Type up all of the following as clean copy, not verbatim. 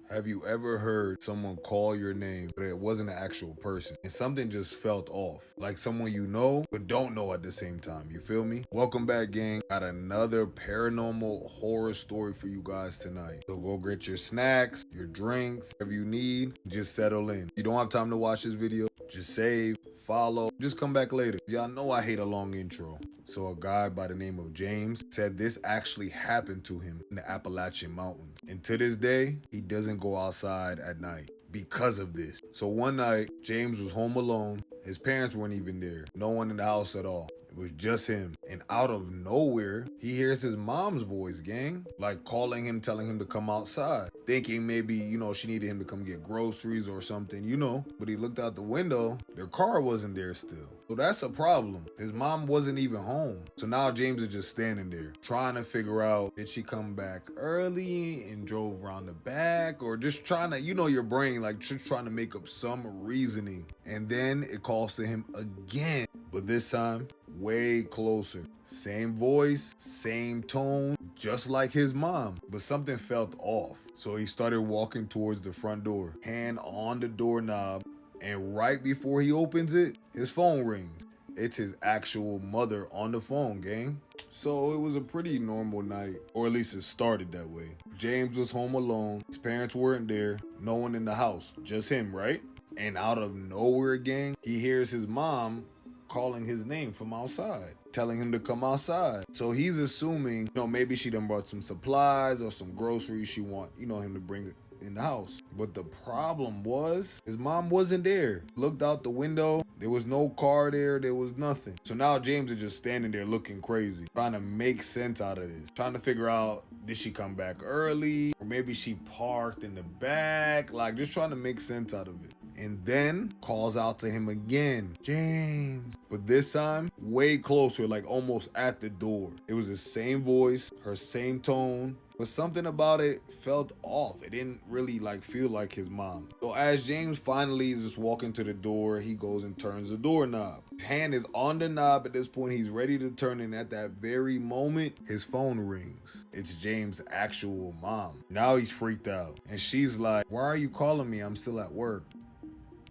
Have you ever heard someone call your name, but it wasn't an actual person? And something just felt off. Like someone you know, but don't know at the same time. You feel me? Welcome back, gang. Got another paranormal horror story for you guys tonight. So go get your snacks, your drinks, whatever you need. Just settle in. If you don't have time to watch this video, just save, follow, just come back later. Y'all know I hate a long intro. So a guy by the name of James said this actually happened to him in the Appalachian Mountains. And to this day, he doesn't go outside at night because of this. So one night, James was home alone. His parents weren't even there. No one in the house at all. It was just him. And out of nowhere, he hears his mom's voice, gang. Like calling him, telling him to come outside. Thinking maybe, she needed him to come get groceries or something, But he looked out the window. Their car wasn't there still. So that's a problem. His mom wasn't even home. So now James is just standing there trying to figure out, did she come back early and drove around the back, or just trying to, your brain, like just trying to make up some reasoning. And then it calls to him again, but this time way closer. Same voice, same tone, just like his mom, but something felt off. So he started walking towards the front door, hand on the doorknob, and right before he opens it, his phone rings. It's his actual mother on the phone, gang. So it was a pretty normal night, or at least it started that way. James was home alone. His parents weren't there. No one in the house, just him, right? And out of nowhere, gang, he hears his mom calling his name from outside, telling him to come outside. So he's assuming, maybe she done brought some supplies or some groceries she want, him to bring it in the house. But the problem was, his mom wasn't there. Looked out the window, there was no car there, there was nothing. So now James is just standing there looking crazy, trying to make sense out of this, trying to figure out, did she come back early? Or maybe she parked in the back, like just trying to make sense out of it. And then calls out to him again, James. But this time, way closer, like almost at the door. It was the same voice, her same tone, but something about it felt off. It didn't really feel like his mom. So as James finally is just walking to the door, he goes and turns the doorknob. His hand is on the knob at this point. He's ready to turn, and at that very moment, his phone rings. It's James' actual mom. Now he's freaked out. And she's like, why are you calling me? I'm still at work.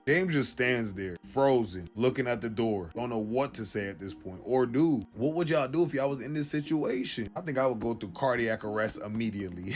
James just stands there, frozen, looking at the door. Don't know what to say at this point, or do. What would y'all do if y'all was in this situation? I think I would go through cardiac arrest immediately.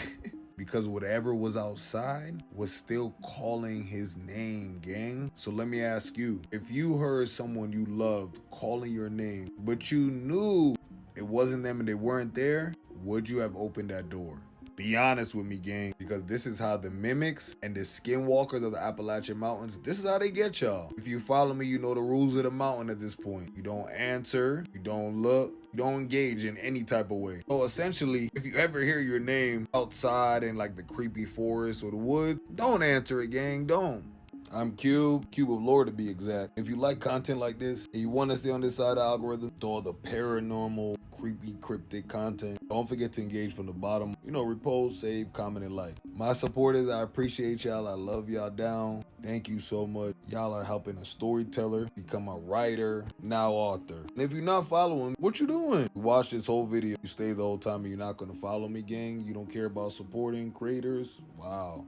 Because whatever was outside was still calling his name, gang. So let me ask you, if you heard someone you loved calling your name, but you knew it wasn't them and they weren't there, would you have opened that door? Be honest with me, gang, because this is how the mimics and the skinwalkers of the Appalachian Mountains, this is how they get y'all. If you follow me, you know the rules of the mountain at this point. You don't answer, you don't look, you don't engage in any type of way. So essentially, if you ever hear your name outside in the creepy forest or the woods, don't answer it, gang, don't. I'm Cube of Lore to be exact. If you like content like this and you want to stay on this side of the algorithm, with all the paranormal, creepy, cryptic content, don't forget to engage from the bottom. Repost, save, comment, and like. My supporters, I appreciate y'all. I love y'all down. Thank you so much. Y'all are helping a storyteller become a writer, now author. And if you're not following, what you doing? You watch this whole video, you stay the whole time, and you're not going to follow me, gang? You don't care about supporting creators? Wow.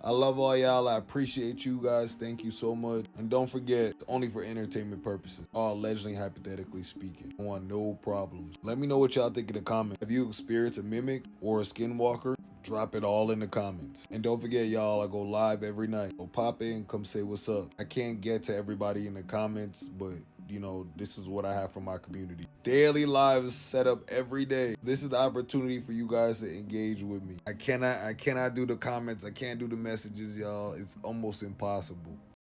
I love all y'all. I appreciate you guys. Thank you so much. And don't forget, it's only for entertainment purposes. All allegedly, hypothetically speaking. I want no problems. Let me know what y'all think in the comments. Have you experienced a mimic or a skinwalker? Drop it all in the comments. And don't forget, y'all, I go live every night. So pop in, come say what's up. I can't get to everybody in the comments, but this is what I have for my community. Daily lives set up every day. This is the opportunity for you guys to engage with me. I cannot do the comments. I can't do the messages, y'all. It's almost impossible.